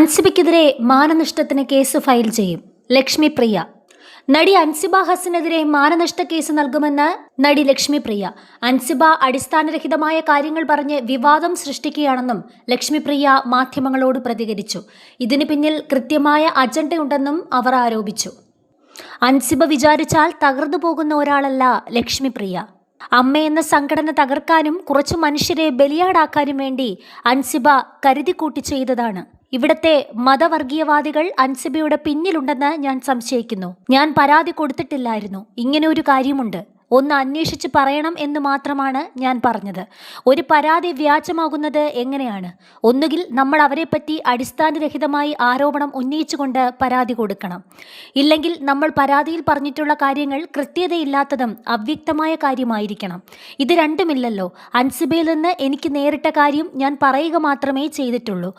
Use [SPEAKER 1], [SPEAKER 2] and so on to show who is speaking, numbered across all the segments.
[SPEAKER 1] അൻസിബയ്ക്കെതിരെ മാനനഷ്ടത്തിന് case file ചെയ്യും. ലക്ഷ്മിപ്രിയ. നടി Ansiba ഹസനെതിരെ മാനനഷ്ട case നൽകുമെന്ന് നടി ലക്ഷ്മിപ്രിയ. അൻസിബ അടിസ്ഥാനരഹിതമായ കാര്യങ്ങൾ പറഞ്ഞ് വിവാദം സൃഷ്ടിക്കുകയാണെന്നും ലക്ഷ്മിപ്രിയ മാധ്യമങ്ങളോട് പ്രതികരിച്ചു. ഇതിന് പിന്നിൽ കൃത്യമായ അജണ്ടയുണ്ടെന്നും അവർ ആരോപിച്ചു. അൻസിബ വിചാരിച്ചാൽ തകർന്നു പോകുന്ന ഒരാളല്ല ലക്ഷ്മിപ്രിയ. അമ്മയെന്ന സംഘടന തകർക്കാനും കുറച്ചു മനുഷ്യരെ ബലിയാടാക്കാനും വേണ്ടി അൻസിബ കരുതിക്കൂട്ടി ചെയ്തതാണ്. ഇവിടത്തെ മതവർഗീയവാദികൾ അൻസിബയുടെ പിന്നിലുണ്ടെന്ന് ഞാൻ സംശയിക്കുന്നു. ഞാൻ പരാതി കൊടുത്തിട്ടില്ലായിരുന്നു. ഇങ്ങനെ ഒരു കാര്യമുണ്ട്, ഒന്ന് അന്വേഷിച്ച് പറയണം എന്ന് മാത്രമാണ് ഞാൻ പറഞ്ഞത്. ഒരു പരാതി വ്യാജമാകുന്നത് എങ്ങനെയാണ്? ഒന്നുകിൽ നമ്മൾ അവരെപ്പറ്റി അടിസ്ഥാനരഹിതമായി ആരോപണം ഉന്നയിച്ചുകൊണ്ട് പരാതി കൊടുക്കണം, ഇല്ലെങ്കിൽ നമ്മൾ പരാതിയിൽ പറഞ്ഞിട്ടുള്ള കാര്യങ്ങൾ കൃത്യതയില്ലാത്തതും അവ്യക്തമായ കാര്യമായിരിക്കണം. ഇത് രണ്ടുമില്ലല്ലോ. അൻസിബയിൽ നിന്ന് എനിക്ക് നേരിട്ട കാര്യം ഞാൻ പറയുക മാത്രമേ ചെയ്തിട്ടുള്ളൂ.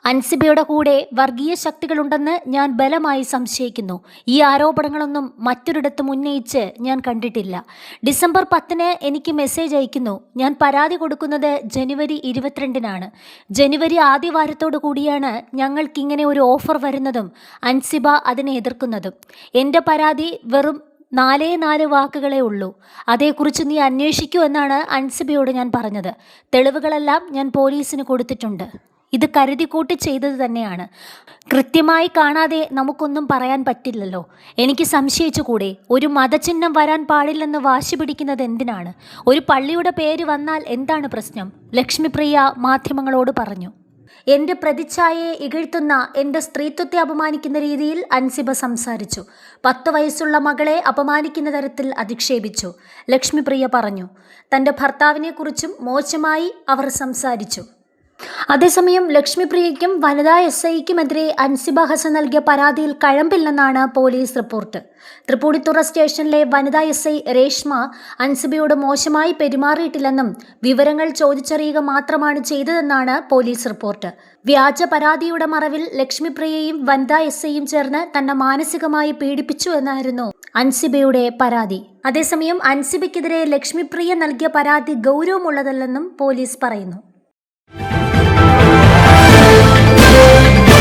[SPEAKER 1] അൻസിബയുടെ കൂടെ വർഗീയ ശക്തികളുണ്ടെന്ന് ഞാൻ ബലമായി സംശയിക്കുന്നു. ഈ ആരോപണങ്ങളൊന്നും മറ്റൊരിടത്തും ഉന്നയിച്ച് ഞാൻ കണ്ടിട്ടില്ല. ഡിസംബർ 10 എനിക്ക് മെസ്സേജ് അയക്കുന്നു. ഞാൻ പരാതി കൊടുക്കുന്നത് ജനുവരി 22 ജനുവരി ആദ്യവാരത്തോടു കൂടിയാണ് ഞങ്ങൾക്കിങ്ങനെ ഒരു ഓഫർ വരുന്നതും അൻസിബ അതിനെ എതിർക്കുന്നതും. എൻ്റെ പരാതി വെറും 4 വാക്കുകളേ ഉള്ളൂ. അതേക്കുറിച്ച് നീ അന്വേഷിക്കൂ എന്നാണ് അൻസിബയോട് ഞാൻ പറഞ്ഞത്. തെളിവുകളെല്ലാം ഞാൻ പോലീസിന് കൊടുത്തിട്ടുണ്ട്. ഇത് കരുതിക്കൂട്ടി ചെയ്തത് തന്നെയാണ്. കൃത്യമായി കാണാതെ നമുക്കൊന്നും പറയാൻ പറ്റില്ലല്ലോ. എനിക്ക് സംശയിച്ചുകൂടെ? ഒരു മതചിഹ്നം വരാൻ പാടില്ലെന്ന് വാശി പിടിക്കുന്നത് എന്തിനാണ്? ഒരു പള്ളിയുടെ പേര് വന്നാൽ എന്താണ് പ്രശ്നം? ലക്ഷ്മിപ്രിയ മാധ്യമങ്ങളോട് പറഞ്ഞു. എൻ്റെ പ്രതിച്ഛായയെ ഇകഴ്ത്തുന്ന, എൻ്റെ സ്ത്രീത്വത്തെ അപമാനിക്കുന്ന രീതിയിൽ അൻസിബ സംസാരിച്ചു. 10 വയസ്സുള്ള മകളെ അപമാനിക്കുന്ന തരത്തിൽ അധിക്ഷേപിച്ചു. ലക്ഷ്മിപ്രിയ പറഞ്ഞു. തൻ്റെ ഭർത്താവിനെക്കുറിച്ചും മോശമായി അവർ സംസാരിച്ചു. അതേസമയം ലക്ഷ്മിപ്രിയയ്ക്കും വനിതാ SIക്കുമെതിരെ അൻസിബ ഹസൻ നൽകിയ പരാതിയിൽ കഴമ്പില്ലെന്നാണ് പോലീസ് റിപ്പോർട്ട്. തൃപ്പൂണിത്തുറ സ്റ്റേഷനിലെ വനിതാ SI രേഷ്മ അൻസിബയോട് മോശമായി പെരുമാറിയിട്ടില്ലെന്നും വിവരങ്ങൾ ചോദിച്ചറിയുക മാത്രമാണ് ചെയ്തതെന്നാണ് പോലീസ് റിപ്പോർട്ട്. വ്യാജ പരാതിയുടെ മറവിൽ ലക്ഷ്മിപ്രിയയും വനിതാ SIയും ചേർന്ന് തന്നെ മാനസികമായി പീഡിപ്പിച്ചു എന്നായിരുന്നു അൻസിബയുടെ പരാതി. അതേസമയം അൻസിബയ്ക്കെതിരെ ലക്ഷ്മിപ്രിയ നൽകിയ പരാതി ഗൗരവമുള്ളതല്ലെന്നും പോലീസ് പറയുന്നു.